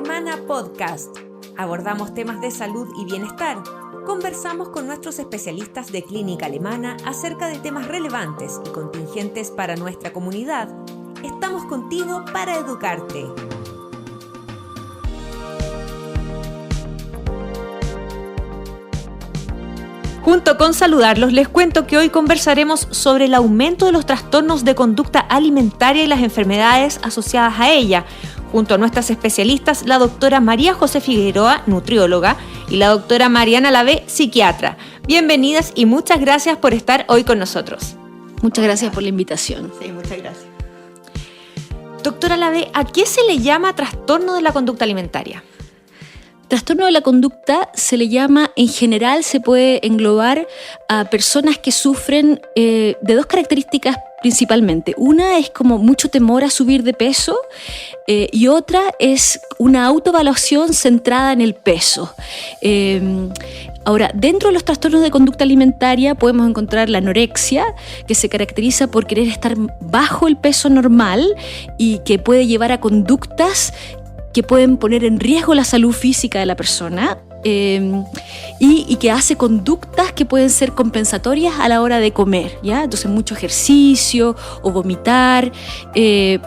Alemana Podcast. Abordamos temas de salud y bienestar. Conversamos con nuestros especialistas de clínica alemana acerca de temas relevantes y contingentes para nuestra comunidad. Estamos contigo para educarte. Junto con saludarlos, les cuento que hoy conversaremos sobre el aumento de los trastornos de conducta alimentaria y las enfermedades asociadas a ella, junto a nuestras especialistas, la doctora María José Figueroa, nutrióloga, y la doctora Mariana Lavé, psiquiatra. Bienvenidas y muchas gracias por estar hoy con nosotros. Muchas gracias por la invitación. Sí, muchas gracias. Doctora Lavé, ¿a qué se le llama trastorno de la conducta alimentaria? Trastorno de la conducta se le llama, en general, se puede englobar a personas que sufren de dos características principalmente. Una es como mucho temor a subir de peso y otra es una autoevaluación centrada en el peso. Ahora, dentro de los trastornos de conducta alimentaria podemos encontrar la anorexia, que se caracteriza por querer estar bajo el peso normal y que puede llevar a conductas que pueden poner en riesgo la salud física de la persona y que hace conductas que pueden ser compensatorias a la hora de comer, ¿ya? Entonces mucho ejercicio o vomitar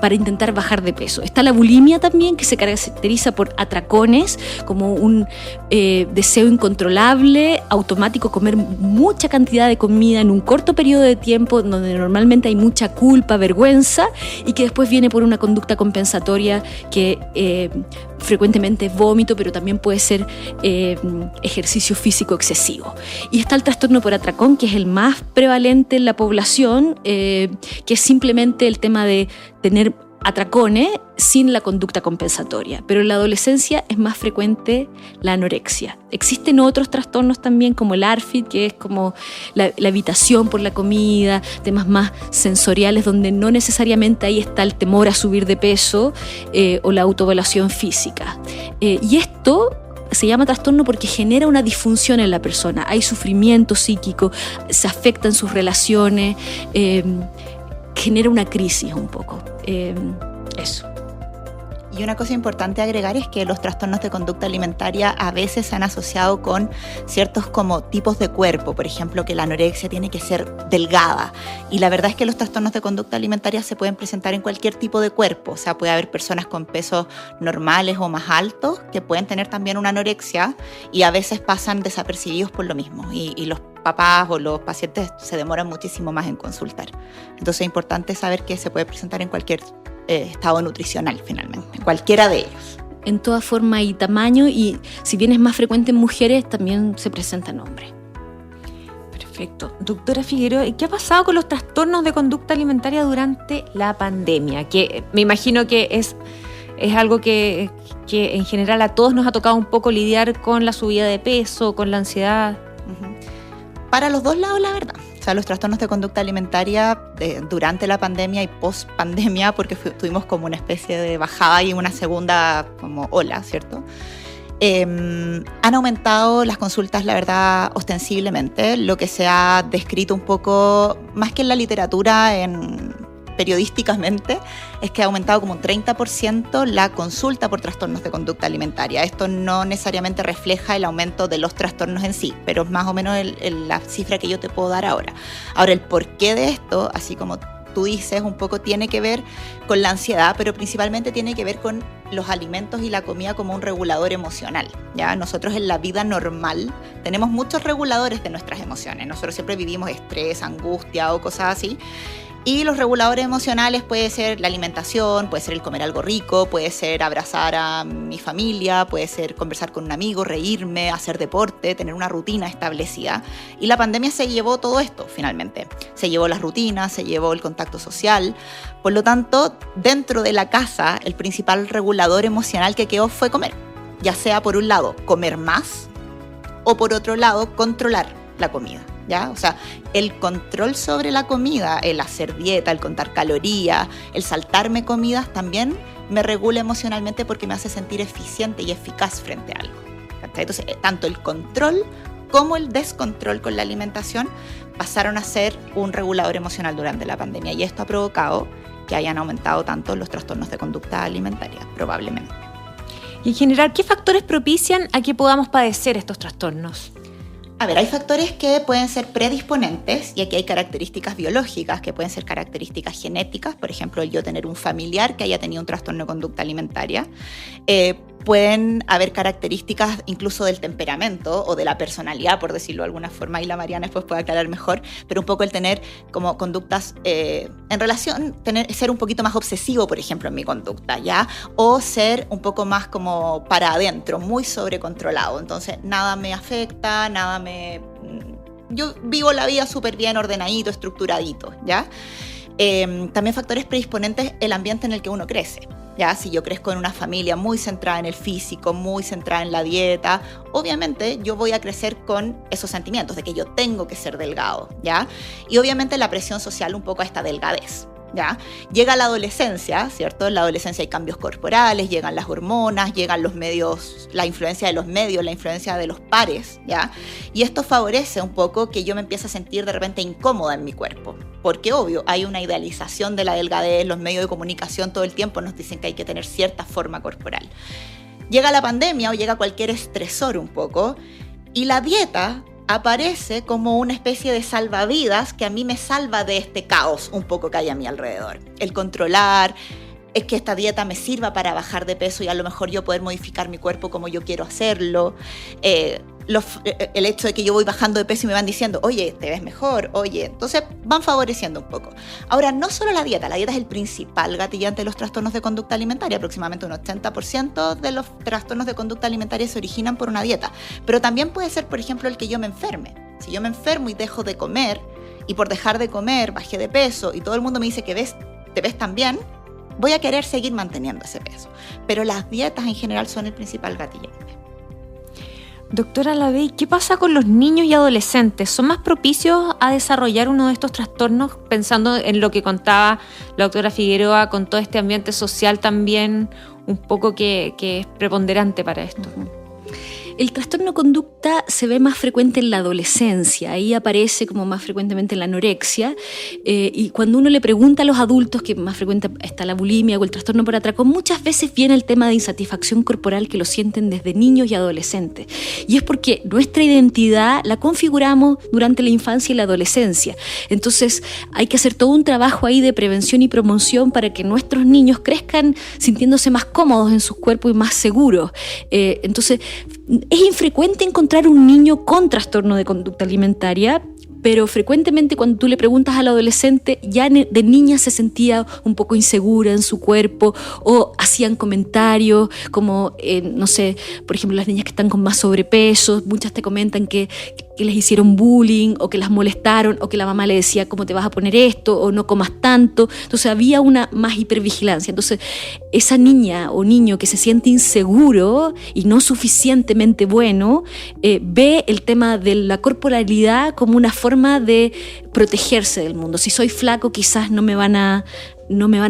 para intentar bajar de peso. Está la bulimia también, que se caracteriza por atracones, como un deseo incontrolable, automático, comer mucha cantidad de comida en un corto periodo de tiempo donde normalmente hay mucha culpa, vergüenza, y que después viene por una conducta compensatoria que frecuentemente es vómito, pero también puede ser ejercicio físico excesivo. Y está el trastorno por atracón, que es el más prevalente en la población, que es simplemente el tema de tener atracones sin la conducta compensatoria. Pero en la adolescencia es más frecuente la anorexia. Existen otros trastornos también, como el ARFID, que es como la evitación por la comida, temas más sensoriales, donde no necesariamente ahí está el temor a subir de peso o la autoevaluación física. Y esto se llama trastorno porque genera una disfunción en la persona. Hay sufrimiento psíquico, se afectan sus relaciones, genera una crisis un poco. Eso. Y una cosa importante a agregar es que los trastornos de conducta alimentaria a veces se han asociado con ciertos como tipos de cuerpo, por ejemplo, que la anorexia tiene que ser delgada. Y la verdad es que los trastornos de conducta alimentaria se pueden presentar en cualquier tipo de cuerpo. O sea, puede haber personas con pesos normales o más altos que pueden tener también una anorexia y a veces pasan desapercibidos por lo mismo. Y los papás o los pacientes se demoran muchísimo más en consultar. Entonces es importante saber que se puede presentar en cualquier estado nutricional finalmente, cualquiera de ellos. En toda forma y tamaño, y si bien es más frecuente en mujeres, también se presenta en hombres. Perfecto. Doctora Figueroa, ¿qué ha pasado con los trastornos de conducta alimentaria durante la pandemia? Que me imagino que es algo que en general a todos nos ha tocado un poco lidiar con la subida de peso, con la ansiedad. Para los dos lados, la verdad. O sea, los trastornos de conducta alimentaria durante la pandemia y post-pandemia, porque tuvimos como una especie de bajada y una segunda como ola, ¿cierto? Han aumentado las consultas, la verdad, ostensiblemente. Lo que se ha descrito un poco, más que en la literatura, periodísticamente, es que ha aumentado como un 30% la consulta por trastornos de conducta alimentaria. Esto no necesariamente refleja el aumento de los trastornos en sí, pero es más o menos la cifra que yo te puedo dar ahora. Ahora, el porqué de esto, así como tú dices, un poco tiene que ver con la ansiedad, pero principalmente tiene que ver con los alimentos y la comida como un regulador emocional, ¿ya? Nosotros en la vida normal tenemos muchos reguladores de nuestras emociones. Nosotros siempre vivimos estrés, angustia o cosas así. Y los reguladores emocionales puede ser la alimentación, puede ser el comer algo rico, puede ser abrazar a mi familia, puede ser conversar con un amigo, reírme, hacer deporte, tener una rutina establecida. Y la pandemia se llevó todo esto, finalmente. Se llevó las rutinas, se llevó el contacto social. Por lo tanto, dentro de la casa, el principal regulador emocional que quedó fue comer. Ya sea, por un lado, comer más, o por otro lado, controlar la comida. ¿Ya? O sea, el control sobre la comida, el hacer dieta, el contar calorías, el saltarme comidas también me regula emocionalmente porque me hace sentir eficiente y eficaz frente a algo. Entonces, tanto el control como el descontrol con la alimentación pasaron a ser un regulador emocional durante la pandemia y esto ha provocado que hayan aumentado tanto los trastornos de conducta alimentaria, probablemente. Y en general, ¿qué factores propician a que podamos padecer estos trastornos? A ver, hay factores que pueden ser predisponentes y aquí hay características biológicas que pueden ser características genéticas, por ejemplo, el yo tener un familiar que haya tenido un trastorno de conducta alimentaria. Pueden haber características incluso del temperamento o de la personalidad, por decirlo de alguna forma, y la Mariana después puede aclarar mejor, pero un poco el tener como conductas en relación, ser un poquito más obsesivo, por ejemplo, en mi conducta, ¿ya? O ser un poco más como para adentro, muy sobrecontrolado. Entonces, nada me afecta, yo vivo la vida súper bien, ordenadito, estructuradito, ¿ya? También factores predisponentes, el ambiente en el que uno crece. ¿Ya? Si yo crezco en una familia muy centrada en el físico, muy centrada en la dieta, obviamente yo voy a crecer con esos sentimientos de que yo tengo que ser delgado, ¿ya? Y obviamente la presión social un poco a esta delgadez, ¿ya? Llega la adolescencia, ¿cierto? En la adolescencia hay cambios corporales, llegan las hormonas, llegan los medios, la influencia de los medios, la influencia de los pares, ¿ya? Y esto favorece un poco que yo me empiece a sentir de repente incómoda en mi cuerpo. Porque obvio, hay una idealización de la delgadez, los medios de comunicación todo el tiempo nos dicen que hay que tener cierta forma corporal. Llega la pandemia o llega cualquier estresor un poco y la dieta aparece como una especie de salvavidas que a mí me salva de este caos un poco que hay a mi alrededor. El controlar, es que esta dieta me sirva para bajar de peso y a lo mejor yo poder modificar mi cuerpo como yo quiero hacerlo. El hecho de que yo voy bajando de peso y me van diciendo, oye, te ves mejor, oye, entonces van favoreciendo un poco. Ahora, no solo la dieta es el principal gatillante de los trastornos de conducta alimentaria, aproximadamente un 80% de los trastornos de conducta alimentaria se originan por una dieta, pero también puede ser, por ejemplo, el que yo me enferme. Si yo me enfermo y dejo de comer, y por dejar de comer bajé de peso, y todo el mundo me dice que te ves tan bien, voy a querer seguir manteniendo ese peso. Pero las dietas en general son el principal gatillante. Doctora Lavey, ¿qué pasa con los niños y adolescentes? ¿Son más propicios a desarrollar uno de estos trastornos? Pensando en lo que contaba la doctora Figueroa, con todo este ambiente social también un poco que es preponderante para esto. El trastorno de conducta se ve más frecuente en la adolescencia, ahí aparece como más frecuentemente en la anorexia, y cuando uno le pregunta a los adultos, que más frecuente está la bulimia o el trastorno por atracón, muchas veces viene el tema de insatisfacción corporal que lo sienten desde niños y adolescentes. Y es porque nuestra identidad la configuramos durante la infancia y la adolescencia. Entonces hay que hacer todo un trabajo ahí de prevención y promoción para que nuestros niños crezcan sintiéndose más cómodos en sus cuerpos y más seguros. Entonces es infrecuente encontrar un niño con trastorno de conducta alimentaria, pero frecuentemente cuando tú le preguntas al adolescente, ya de niña se sentía un poco insegura en su cuerpo o hacían comentarios como, no sé, por ejemplo, las niñas que están con más sobrepeso, muchas te comentan que les hicieron bullying o que las molestaron o que la mamá le decía cómo te vas a poner esto o no comas tanto. Entonces había una más hipervigilancia. Entonces esa niña o niño que se siente inseguro y no suficientemente bueno ve el tema de la corporalidad como una forma de protegerse del mundo. Si soy flaco quizás no me van a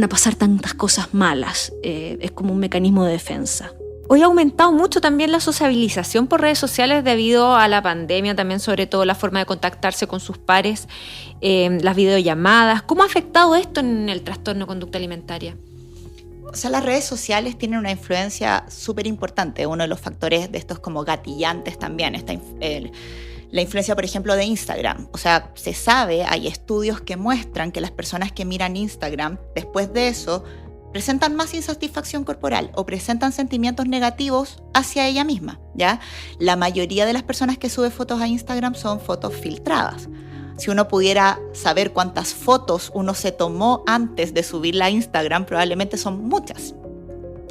pasar tantas cosas malas. Es como un mecanismo de defensa. Hoy ha aumentado mucho también la sociabilización por redes sociales debido a la pandemia, también sobre todo la forma de contactarse con sus pares, las videollamadas. ¿Cómo ha afectado esto en el trastorno de conducta alimentaria? O sea, las redes sociales tienen una influencia súper importante. Uno de los factores de estos como gatillantes también, la influencia, por ejemplo, de Instagram. O sea, se sabe, hay estudios que muestran que las personas que miran Instagram, después de eso, presentan más insatisfacción corporal o presentan sentimientos negativos hacia ella misma, ¿ya? La mayoría de las personas que suben fotos a Instagram son fotos filtradas. Si uno pudiera saber cuántas fotos uno se tomó antes de subirla a Instagram, probablemente son muchas,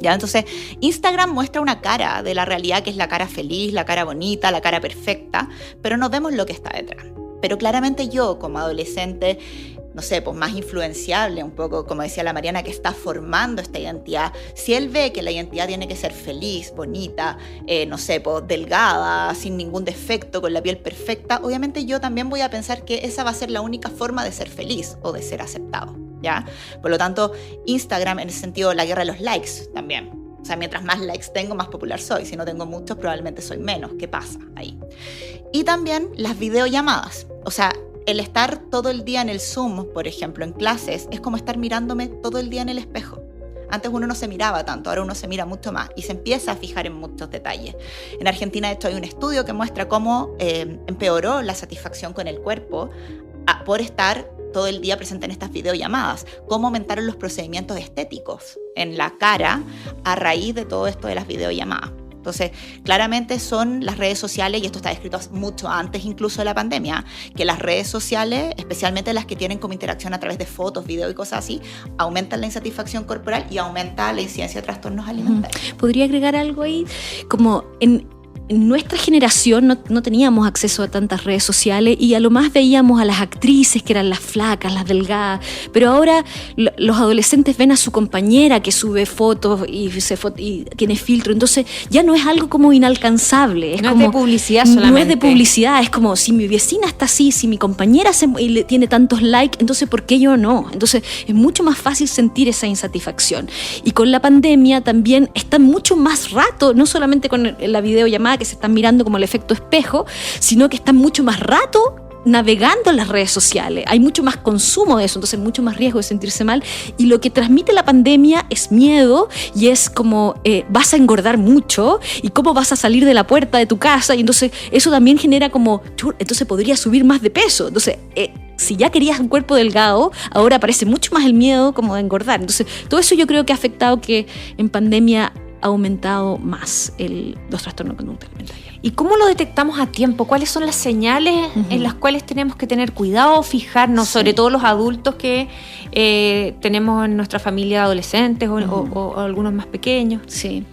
¿ya? Entonces, Instagram muestra una cara de la realidad que es la cara feliz, la cara bonita, la cara perfecta, pero no vemos lo que está detrás. Pero claramente yo, como adolescente, no sé, pues más influenciable un poco, como decía la Mariana, que está formando esta identidad. Si él ve que la identidad tiene que ser feliz, bonita, no sé, pues delgada, sin ningún defecto, con la piel perfecta, obviamente yo también voy a pensar que esa va a ser la única forma de ser feliz o de ser aceptado, ¿ya? Por lo tanto, Instagram, en ese sentido, la guerra de los likes también. O sea, mientras más likes tengo, más popular soy. Si no tengo muchos, probablemente soy menos. ¿Qué pasa ahí? Y también las videollamadas. O sea, el estar todo el día en el Zoom, por ejemplo, en clases, es como estar mirándome todo el día en el espejo. Antes uno no se miraba tanto, ahora uno se mira mucho más y se empieza a fijar en muchos detalles. En Argentina, de hecho, hay un estudio que muestra cómo empeoró la satisfacción con el cuerpo por estar todo el día presente en estas videollamadas, cómo aumentaron los procedimientos estéticos en la cara a raíz de todo esto de las videollamadas. Entonces, claramente son las redes sociales, y esto está descrito mucho antes incluso de la pandemia, que las redes sociales, especialmente las que tienen como interacción a través de fotos, videos y cosas así, aumentan la insatisfacción corporal y aumenta la incidencia de trastornos alimentarios. ¿Podría agregar algo ahí? Como en nuestra generación no teníamos acceso a tantas redes sociales y a lo más veíamos a las actrices que eran las flacas, las delgadas, pero ahora los adolescentes ven a su compañera que sube fotos y tiene filtro, entonces ya no es algo como inalcanzable. No es de publicidad solamente. No es de publicidad, es como si mi vecina está así, si mi compañera tiene tantos likes, entonces ¿por qué yo no? Entonces es mucho más fácil sentir esa insatisfacción. Y con la pandemia también están mucho más rato, no solamente con la videollamada que se están mirando como el efecto espejo, sino que están mucho más rato navegando en las redes sociales. Hay mucho más consumo de eso, entonces mucho más riesgo de sentirse mal. Y lo que transmite la pandemia es miedo y es como vas a engordar mucho y cómo vas a salir de la puerta de tu casa, y entonces eso también genera como, entonces podría subir más de peso. Entonces si ya querías un cuerpo delgado, ahora aparece mucho más el miedo como de engordar. Entonces todo eso yo creo que ha afectado que en pandemia ha aumentado más los trastornos de conducta alimentaria. ¿Y cómo lo detectamos a tiempo? ¿Cuáles son las señales en las cuales tenemos que tener cuidado, fijarnos, sobre todo los adultos que tenemos en nuestra familia adolescentes o algunos más pequeños? Sí.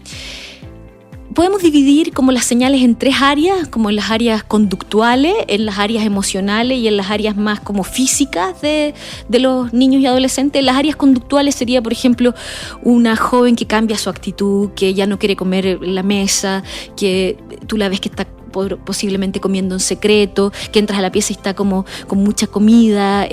Podemos dividir como las señales en 3 áreas, como en las áreas conductuales, en las áreas emocionales y en las áreas más como físicas de los niños y adolescentes. En las áreas conductuales sería, por ejemplo, una joven que cambia su actitud, que ya no quiere comer en la mesa, que tú la ves que está posiblemente comiendo en secreto, que entras a la pieza y está como con mucha comida,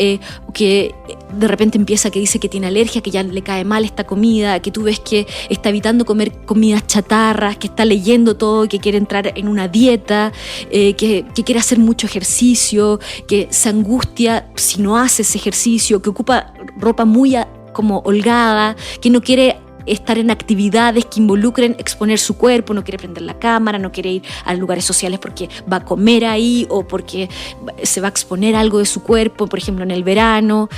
que de repente empieza que dice que tiene alergia, que ya le cae mal esta comida, que tú ves que está evitando comer comidas chatarras, que está leyendo todo, que quiere entrar en una dieta, que quiere hacer mucho ejercicio, que se angustia si no hace ese ejercicio, que ocupa ropa muy como holgada, que no quiere estar en actividades que involucren exponer su cuerpo, no quiere prender la cámara, no quiere ir a lugares sociales porque va a comer ahí o porque se va a exponer algo de su cuerpo, por ejemplo en el verano.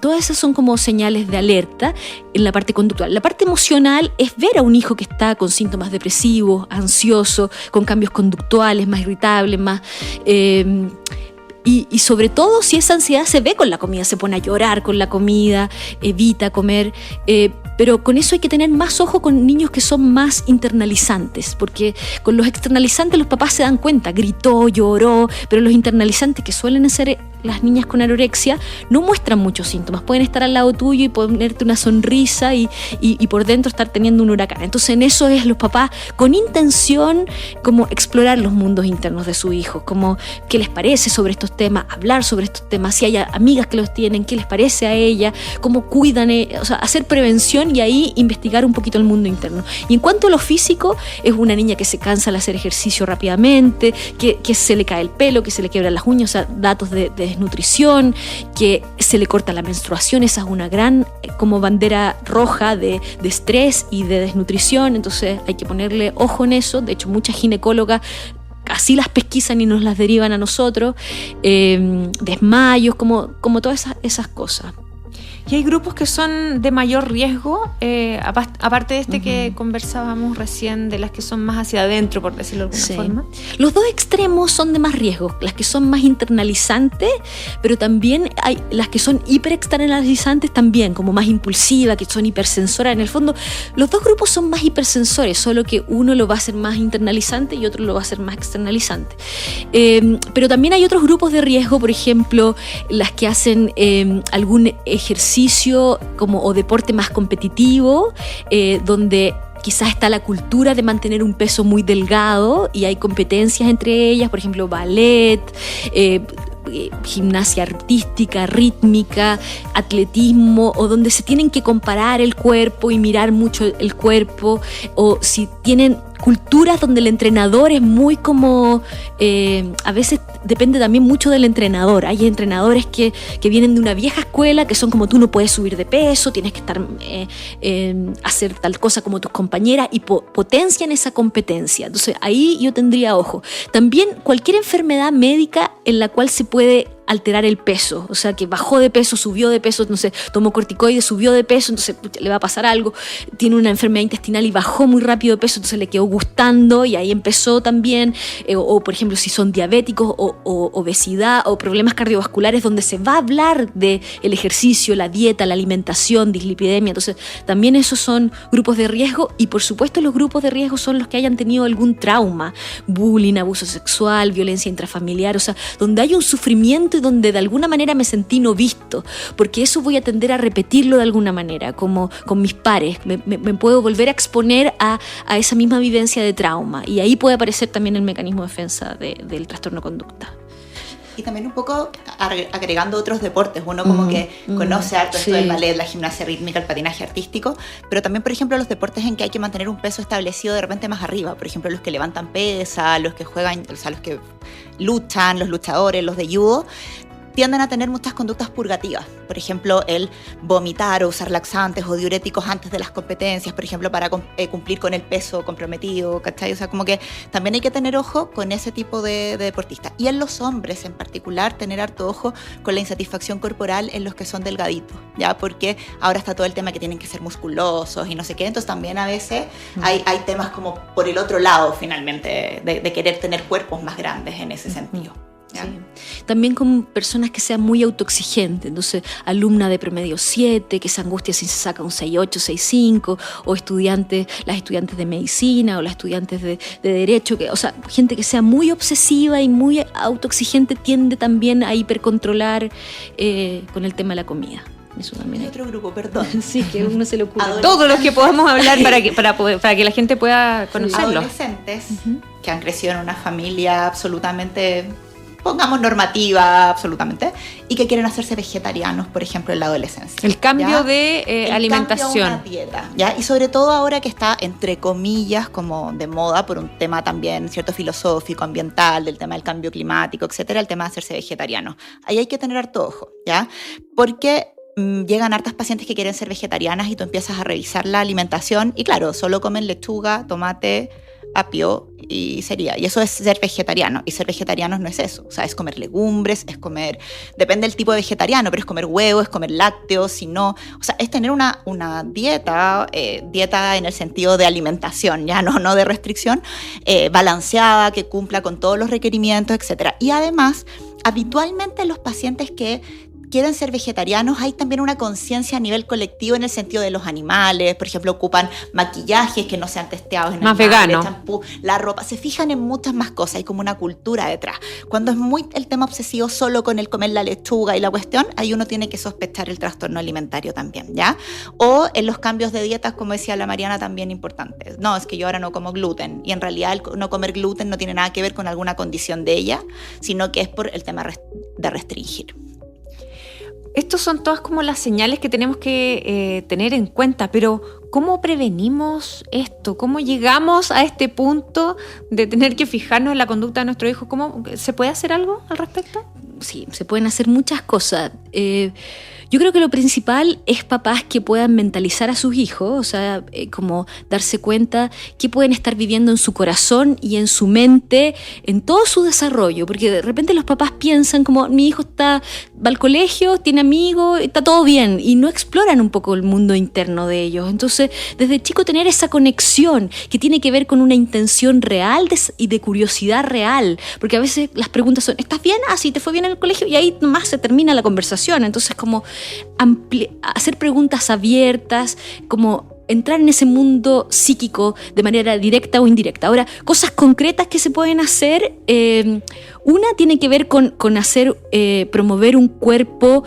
Todas esas son como señales de alerta en la parte conductual. La parte emocional es ver a un hijo que está con síntomas depresivos, ansioso, con cambios conductuales, más irritable, más... Y sobre todo si esa ansiedad se ve con la comida, se pone a llorar con la comida, evita comer, pero con eso hay que tener más ojo con niños que son más internalizantes, porque con los externalizantes los papás se dan cuenta, gritó, lloró, pero los internalizantes, que suelen ser las niñas con anorexia, no muestran muchos síntomas, pueden estar al lado tuyo y ponerte una sonrisa y por dentro estar teniendo un huracán. Entonces en eso es los papás con intención como explorar los mundos internos de su hijo, como qué les parece sobre estos temas, hablar sobre estos temas, si hay amigas que los tienen, qué les parece a ella, cómo cuidan, o sea, hacer prevención y ahí investigar un poquito el mundo interno. Y en cuanto a lo físico, es una niña que se cansa al hacer ejercicio rápidamente, que se le cae el pelo, que se le quiebran las uñas, o sea, datos de desnutrición, que se le corta la menstruación. Esa es una gran como bandera roja de estrés y de desnutrición, entonces hay que ponerle ojo en eso. De hecho, muchas ginecólogas así las pesquisan y nos las derivan a nosotros, desmayos, como todas esas cosas. ¿Y hay grupos que son de mayor riesgo, aparte de este que conversábamos recién, de las que son más hacia adentro, por decirlo de alguna forma? Los dos extremos son de más riesgo, las que son más internalizantes, pero también hay las que son hiperexternalizantes también, como más impulsivas, que son hipersensoras. En el fondo, los dos grupos son más hipersensores, solo que uno lo va a hacer más internalizante y otro lo va a hacer más externalizante. Pero también hay otros grupos de riesgo, por ejemplo, las que hacen algún ejercicio como o deporte más competitivo, donde quizás está la cultura de mantener un peso muy delgado y hay competencias entre ellas, por ejemplo ballet, gimnasia artística, rítmica, atletismo, o donde se tienen que comparar el cuerpo y mirar mucho el cuerpo, o si tienen culturas donde el entrenador es muy como, a veces depende también mucho del entrenador. Hay entrenadores que vienen de una vieja escuela, que son como tú no puedes subir de peso, tienes que estar hacer tal cosa como tus compañeras, y potencian esa competencia. Entonces ahí yo tendría ojo. También cualquier enfermedad médica en la cual se puede alterar el peso, o sea, que bajó de peso, subió de peso, no sé, tomó corticoides, subió de peso, entonces le va a pasar algo, tiene una enfermedad intestinal y bajó muy rápido de peso, entonces le quedó gustando y ahí empezó también, o por ejemplo si son diabéticos o obesidad o problemas cardiovasculares, donde se va a hablar de el ejercicio, la dieta, la alimentación, dislipidemia. Entonces también esos son grupos de riesgo, y por supuesto los grupos de riesgo son los que hayan tenido algún trauma, bullying, abuso sexual, violencia intrafamiliar, o sea, donde hay un sufrimiento y donde de alguna manera me sentí no visto, porque eso voy a tender a repetirlo de alguna manera, como con mis pares, me puedo volver a exponer a esa misma vivencia de trauma, y ahí puede aparecer también el mecanismo de defensa del trastorno de conducta. Y también un poco agregando otros deportes, uno como que conoce harto esto del ballet, la gimnasia rítmica, el patinaje artístico, pero también, por ejemplo, los deportes en que hay que mantener un peso establecido de repente más arriba, por ejemplo, los que levantan pesa, los que juegan, o sea, los que luchan, los luchadores, los de judo, tienden a tener muchas conductas purgativas. Por ejemplo, el vomitar o usar laxantes o diuréticos antes de las competencias, por ejemplo, para cumplir con el peso comprometido, ¿cachai? O sea, como que también hay que tener ojo con ese tipo de deportistas. Y en los hombres en particular, tener harto ojo con la insatisfacción corporal en los que son delgaditos, ¿ya? Porque ahora está todo el tema que tienen que ser musculosos y no sé qué, entonces también a veces hay temas como por el otro lado, finalmente, de querer tener cuerpos más grandes en ese sentido. Sí. También con personas que sean muy autoexigentes, entonces alumna de promedio 7, que se angustia si se saca un 6.8, 6.5, o las estudiantes de medicina o las estudiantes de derecho, o sea, gente que sea muy obsesiva y muy autoexigente tiende también a hipercontrolar con el tema de la comida. Eso también hay otro grupo, perdón. Sí, que uno se le ocurre. Todos los que podamos hablar para que la gente pueda conocerlos. Adolescentes que han crecido en una familia absolutamente, pongamos normativa, absolutamente, y que quieren hacerse vegetarianos, por ejemplo, en la adolescencia. El cambio de alimentación. Cambio a una dieta, ¿ya? Y sobre todo ahora que está, entre comillas, como de moda, por un tema también, cierto, filosófico, ambiental, del tema del cambio climático, etcétera, el tema de hacerse vegetarianos. Ahí hay que tener harto ojo, ¿ya? Porque llegan hartas pacientes que quieren ser vegetarianas y tú empiezas a revisar la alimentación y claro, solo comen lechuga, tomate, apio y cereal. Y eso es ser vegetariano. Y ser vegetarianos no es eso. O sea, es comer legumbres, es comer, depende del tipo de vegetariano, pero es comer huevos, es comer lácteos, si no, o sea, es tener una dieta, dieta en el sentido de alimentación, ya no de restricción, balanceada, que cumpla con todos los requerimientos, etc. Y además, habitualmente los pacientes que quieren ser vegetarianos, hay también una conciencia a nivel colectivo en el sentido de los animales. Por ejemplo, ocupan maquillajes que no sean testeados en más animales, vegano, champú, la ropa, se fijan en muchas más cosas, hay como una cultura detrás. Cuando es muy el tema obsesivo solo con el comer la lechuga y la cuestión, ahí uno tiene que sospechar el trastorno alimentario también, ¿ya? O en los cambios de dietas, como decía la Mariana, también importantes. No, es que yo ahora no como gluten, y en realidad el no comer gluten no tiene nada que ver con alguna condición de ella, sino que es por el tema de restringir. Estos son todas como las señales que tenemos que tener en cuenta, pero ¿cómo prevenimos esto? ¿Cómo llegamos a este punto de tener que fijarnos en la conducta de nuestro hijo? ¿Cómo se puede hacer algo al respecto? Sí, se pueden hacer muchas cosas. Yo creo que lo principal es papás que puedan mentalizar a sus hijos, o sea, como darse cuenta que pueden estar viviendo en su corazón y en su mente, en todo su desarrollo, porque de repente los papás piensan como mi hijo va al colegio, tiene amigos, está todo bien, y no exploran un poco el mundo interno de ellos. Entonces, desde chico tener esa conexión que tiene que ver con una intención real y de curiosidad real, porque a veces las preguntas son, ¿estás bien? Ah, sí, ¿te fue bien en el colegio? Y ahí nomás se termina la conversación. Entonces, como hacer preguntas abiertas, como entrar en ese mundo psíquico de manera directa o indirecta. Ahora, cosas concretas que se pueden hacer, una tiene que ver con hacer, promover un cuerpo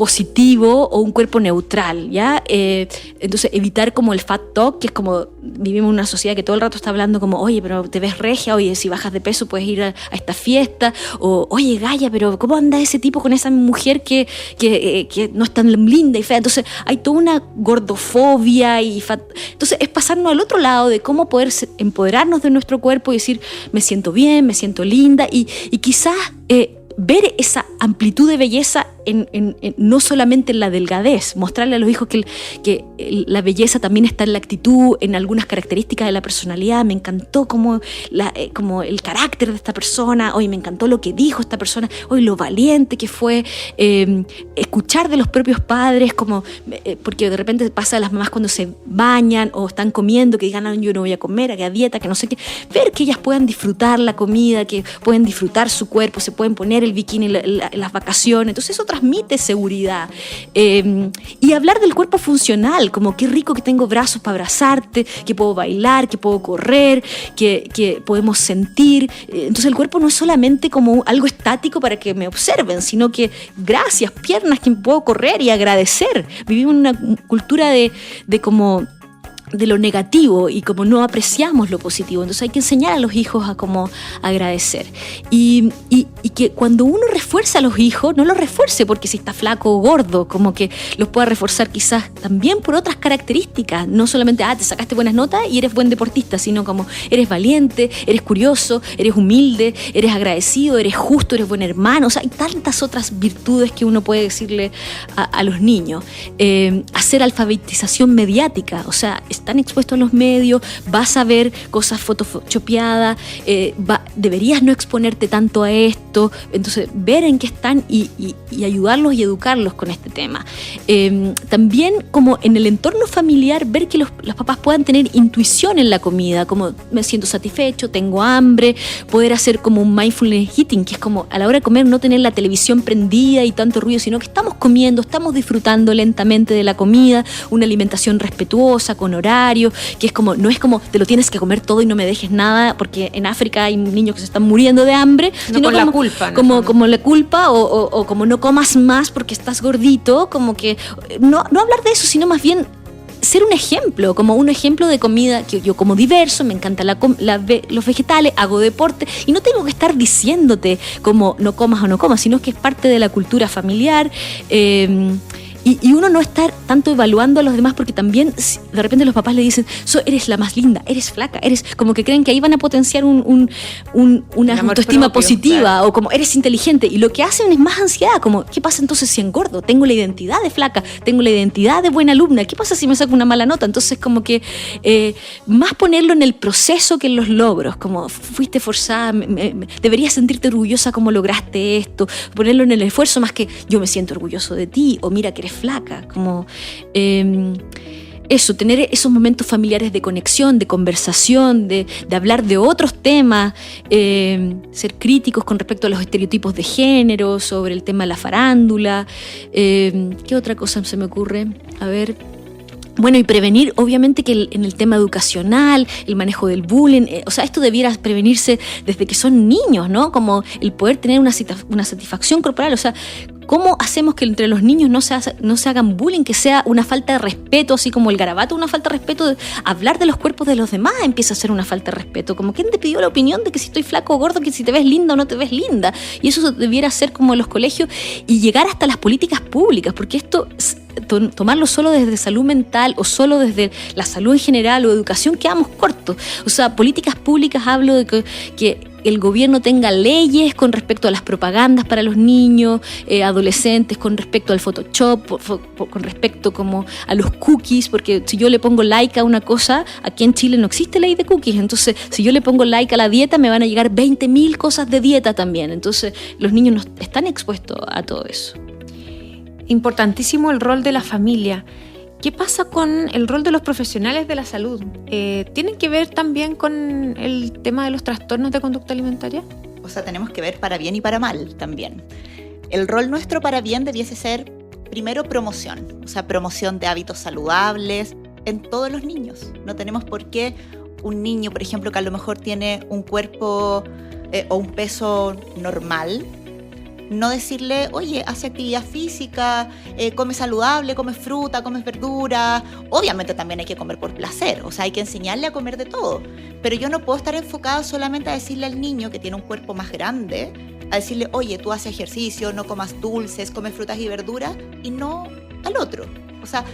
positivo o un cuerpo neutral, ¿ya? Entonces evitar como el fat talk, que es como vivimos en una sociedad que todo el rato está hablando como, oye, pero te ves regia, oye, si bajas de peso puedes ir a esta fiesta, o oye, Gaya, pero ¿cómo anda ese tipo con esa mujer que no es tan linda y fea? Entonces hay toda una gordofobia y entonces es pasarnos al otro lado de cómo poder empoderarnos de nuestro cuerpo y decir, me siento bien, me siento linda, y quizás ver esa amplitud de belleza no solamente en la delgadez, mostrarle a los hijos que la belleza también está en la actitud, en algunas características de la personalidad. Me encantó como el carácter de esta persona, hoy me encantó lo que dijo esta persona, hoy lo valiente que fue, escuchar de los propios padres, porque de repente pasa a las mamás cuando se bañan o están comiendo, que digan, yo no voy a comer, haga dieta, que no sé qué, ver que ellas puedan disfrutar la comida, que pueden disfrutar su cuerpo, se pueden poner el bikini en las vacaciones, entonces eso transmite seguridad. Y hablar del cuerpo funcional, como qué rico que tengo brazos para abrazarte, que puedo bailar, que puedo correr, que podemos sentir. Entonces el cuerpo no es solamente como algo estático para que me observen, sino que gracias, piernas, que puedo correr y agradecer. Vivimos en una cultura de lo negativo y como no apreciamos lo positivo, entonces hay que enseñar a los hijos a cómo agradecer y que cuando uno refuerza a los hijos, no los refuerce porque si está flaco o gordo, como que los pueda reforzar quizás también por otras características, no solamente te sacaste buenas notas y eres buen deportista, sino como eres valiente, eres curioso, eres humilde, eres agradecido, eres justo, eres buen hermano. O sea, hay tantas otras virtudes que uno puede decirle a los niños. Hacer alfabetización mediática, o sea, están expuestos a los medios, vas a ver cosas photoshopeadas, deberías no exponerte tanto a esto, entonces ver en qué están y ayudarlos y educarlos con este tema. También como en el entorno familiar, ver que los papás puedan tener intuición en la comida, como me siento satisfecho, tengo hambre, poder hacer como un mindfulness eating, que es como a la hora de comer no tener la televisión prendida y tanto ruido, sino que estamos comiendo, estamos disfrutando lentamente de la comida, una alimentación respetuosa, con horario, que es como, no es como te lo tienes que comer todo y no me dejes nada, porque en África hay niños que se están muriendo de hambre, no, sino con como, la culpa, como la culpa o como no comas más porque estás gordito, como que no hablar de eso, sino más bien ser un ejemplo, como un ejemplo de comida, que yo como diverso, me encantan los vegetales, hago deporte y no tengo que estar diciéndote como no comas o no comas, sino que es parte de la cultura familiar. Y uno no estar tanto evaluando a los demás, porque también de repente los papás le dicen, eres la más linda, eres flaca, eres como que creen que ahí van a potenciar una autoestima propio, positiva, claro. O como eres inteligente, y lo que hacen es más ansiedad, como ¿qué pasa entonces si engordo? Tengo la identidad de flaca, tengo la identidad de buena alumna, ¿qué pasa si me saco una mala nota? Entonces como que más ponerlo en el proceso que en los logros, como fuiste forzada, deberías sentirte orgullosa como lograste esto, ponerlo en el esfuerzo más que yo me siento orgulloso de ti, o mira que eres flaca, como eso, tener esos momentos familiares de conexión, de conversación, de hablar de otros temas, ser críticos con respecto a los estereotipos de género, sobre el tema de la farándula. ¿Qué otra cosa se me ocurre? A ver. Bueno, y prevenir, obviamente que en el tema educacional, el manejo del bullying, o sea, esto debiera prevenirse desde que son niños, ¿no? Como el poder tener una satisfacción corporal, o sea, ¿cómo hacemos que entre los niños no se hagan bullying, que sea una falta de respeto, así como el garabato, una falta de respeto? Hablar de los cuerpos de los demás empieza a ser una falta de respeto, como ¿quién te pidió la opinión de que si estoy flaco o gordo, que si te ves linda o no te ves linda? Y eso debiera ser como en los colegios y llegar hasta las políticas públicas, porque esto tomarlo solo desde salud mental o solo desde la salud en general o educación, quedamos cortos. O sea, políticas públicas, hablo de que el gobierno tenga leyes con respecto a las propagandas para los niños, adolescentes, con respecto al Photoshop, con respecto como a los cookies, porque si yo le pongo like a una cosa, aquí en Chile no existe ley de cookies, entonces si yo le pongo like a la dieta me van a llegar 20.000 cosas de dieta también, entonces los niños no están expuestos a todo eso. Importantísimo el rol de la familia. ¿Qué pasa con el rol de los profesionales de la salud? ¿Tienen que ver también con el tema de los trastornos de conducta alimentaria? O sea, tenemos que ver para bien y para mal también. El rol nuestro para bien debiese ser, primero, promoción. O sea, promoción de hábitos saludables en todos los niños. No tenemos por qué un niño, por ejemplo, que a lo mejor tiene un cuerpo o un peso normal, no decirle, oye, hace actividad física, come saludable, come fruta, come verdura. Obviamente también hay que comer por placer, o sea, hay que enseñarle a comer de todo. Pero yo no puedo estar enfocada solamente a decirle al niño que tiene un cuerpo más grande, a decirle, oye, tú haces ejercicio, no comas dulces, come frutas y verduras, y no al otro. O sea,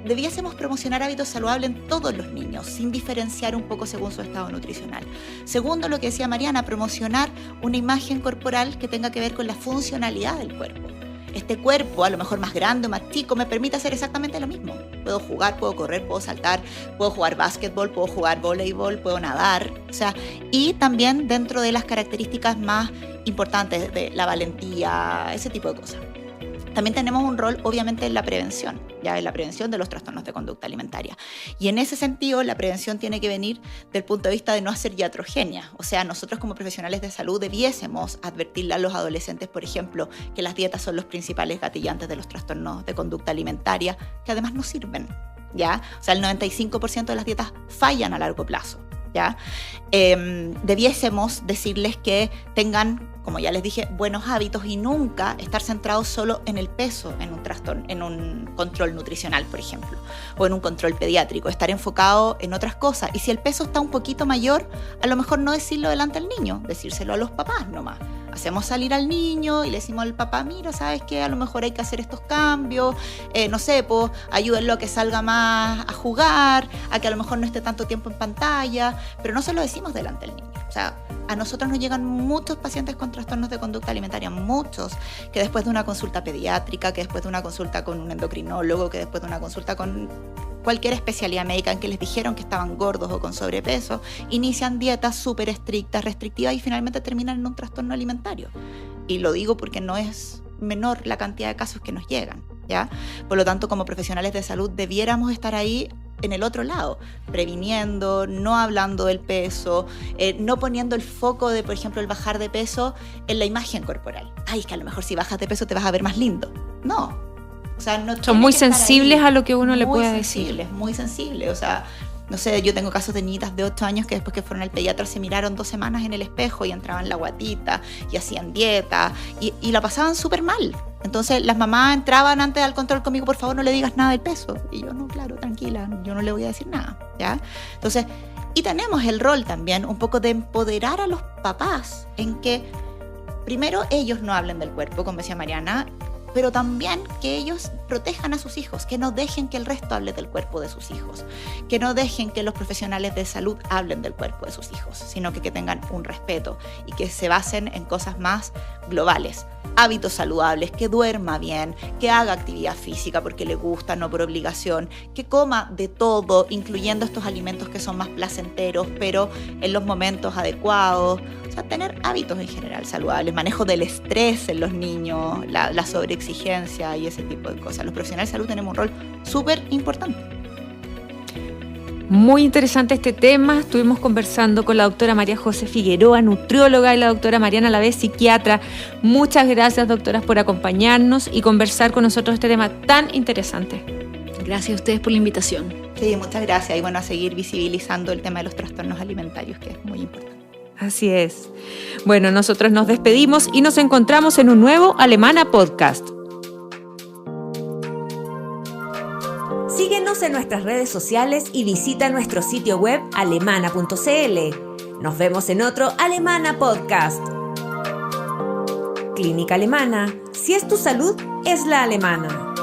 debiésemos promocionar hábitos saludables en todos los niños, sin diferenciar un poco según su estado nutricional. Segundo, lo que decía Mariana, promocionar una imagen corporal que tenga que ver con la funcionalidad del cuerpo. Este cuerpo, a lo mejor más grande o más chico, me permite hacer exactamente lo mismo. Puedo jugar, puedo correr, puedo saltar, puedo jugar básquetbol, puedo jugar voleibol, puedo nadar. O sea, y también dentro de las características más importantes de la valentía, ese tipo de cosas. También tenemos un rol, obviamente, en la prevención, ya en la prevención de los trastornos de conducta alimentaria. Y en ese sentido, la prevención tiene que venir del punto de vista de no hacer iatrogenia. O sea, nosotros como profesionales de salud debiésemos advertirle a los adolescentes, por ejemplo, que las dietas son los principales gatillantes de los trastornos de conducta alimentaria, que además no sirven, ¿ya? O sea, el 95% de las dietas fallan a largo plazo, ¿ya? Debiésemos decirles que tengan, como ya les dije, buenos hábitos y nunca estar centrados solo en el peso, en un trastorno, en un control nutricional, por ejemplo, o en un control pediátrico, estar enfocado en otras cosas. Y si el peso está un poquito mayor, a lo mejor no decirlo delante del niño, decírselo a los papás nomás. Hacemos salir al niño y le decimos al papá, mira, ¿sabes qué? A lo mejor hay que hacer estos cambios, no sé, pues ayúdenlo a que salga más a jugar, a que a lo mejor no esté tanto tiempo en pantalla, pero no se lo decimos delante del niño. O sea, a nosotros nos llegan muchos pacientes con trastornos de conducta alimentaria, muchos, que después de una consulta pediátrica, que después de una consulta con un endocrinólogo, que después de una consulta con cualquier especialidad médica en que les dijeron que estaban gordos o con sobrepeso, inician dietas súper estrictas, restrictivas y finalmente terminan en un trastorno alimentario. Y lo digo porque no es menor la cantidad de casos que nos llegan, ¿ya? Por lo tanto, como profesionales de salud debiéramos estar ahí en el otro lado, previniendo, no hablando del peso, no poniendo el foco de, por ejemplo, el bajar de peso en la imagen corporal. Ay, es que a lo mejor si bajas de peso te vas a ver más lindo. No. O sea, no son muy sensibles a lo que uno le pueda decir. Muy sensibles, o sea, no sé, yo tengo casos de niñitas de 8 años que después que fueron al pediatra se miraron 2 semanas en el espejo y entraban la guatita y hacían dieta y la pasaban súper mal. Entonces las mamás entraban antes al control conmigo, por favor no le digas nada del peso. Y yo, no, claro, tranquila, yo no le voy a decir nada, ¿ya? Entonces, y tenemos el rol también un poco de empoderar a los papás en que primero ellos no hablen del cuerpo, como decía Mariana, pero también que ellos protejan a sus hijos, que no dejen que el resto hable del cuerpo de sus hijos, que no dejen que los profesionales de salud hablen del cuerpo de sus hijos, sino que tengan un respeto y que se basen en cosas más globales. Hábitos saludables, que duerma bien, que haga actividad física porque le gusta, no por obligación, que coma de todo, incluyendo estos alimentos que son más placenteros, pero en los momentos adecuados. O sea, tener hábitos en general saludables, manejo del estrés en los niños, la sobreexigencia y ese tipo de cosas. Los profesionales de salud tenemos un rol súper importante. Muy interesante este tema. Estuvimos conversando con la doctora María José Figueroa, nutrióloga, y la doctora Mariana Alavés, psiquiatra. Muchas gracias, doctoras, por acompañarnos y conversar con nosotros este tema tan interesante. Gracias a ustedes por la invitación. Sí, muchas gracias. Y bueno, a seguir visibilizando el tema de los trastornos alimentarios, que es muy importante. Así es. Bueno, nosotros nos despedimos y nos encontramos en un nuevo Alemana Podcast. Síguenos en nuestras redes sociales y visita nuestro sitio web alemana.cl. Nos vemos en otro Alemana Podcast. Clínica Alemana. Si es tu salud, es la alemana.